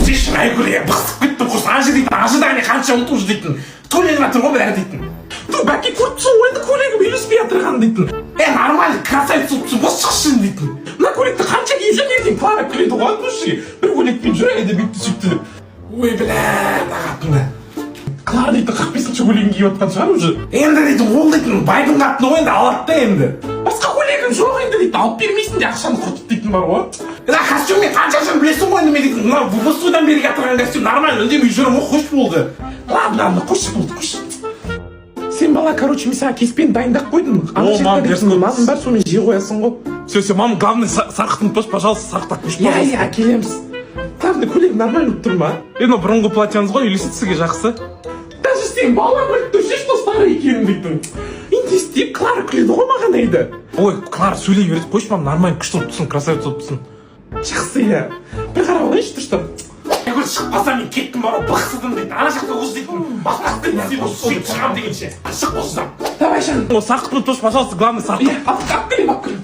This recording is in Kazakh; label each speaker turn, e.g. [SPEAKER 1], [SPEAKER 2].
[SPEAKER 1] Ешін айгүлі, бықсып кеттім құрсын, аңшыдағыне қанша ұлту дейтін. Төлен жатыр ғой бәрі дейтін. Бәке көріпсің ойынды көлегім үйлеспей жатырған дейтін. Нормально, красавица ұлтсын, бос шықшын дейтін. Мына көйлекті қанша киесен ертең Клара күледі ғой дұрысы. Бір көйлекпен жүреді бүйті сөйтті деп. Ой, ағатынды. Клара дейтін 45-ші көйлегін киіп отқан шығар уже. Енді дейтін, ол дейтін, байдың қатын ғой енді алады да енді. Басқа көйлегім жоқ енді дейтін, алып бермейсің де ақшаны құртып дейтін бар ғой. Костюммен қаншасын білесің ғой неме дейтін, мына бұстыдан бері қатырған костюм нормально үндемей жүрім ғой, қош болды. Ладно, қош болды, қош. Сен бала, короче, мен саған кеспен дайындап қойдым. Мамым бар, сонымен жей қоясың ғой. Все, мамам, главное, сарқытын тош, пожалуйста, сарқытақ тош, пожалуйста. Әкелеміз. Главное, көйлек нормально тұр ма? Но бұрынғы платьяңыз ғой, үйлеседі сізге жақсы. Даже сен бала біліп тұршы, что старый екенін дейтін. Енді естеп, Клара күледі ғой маған айды. Ой, Клара сөйлей береді, қойшы мам, нормально күшті болып тұрсың, красавица болып тұрсың. Жақсы, я. Bir қарап алайыншы тұршы. Егер шықпаса мен кеттім бар ғой, бықсыдым дейді. Ана жақта қыз дейтін. Баспақты сен осы сөйтіп шығам дегенше. Шық осыдан. Давай жан. Сақытын тош, пожалуйста, главный сақыт. Алып келем, алып келем.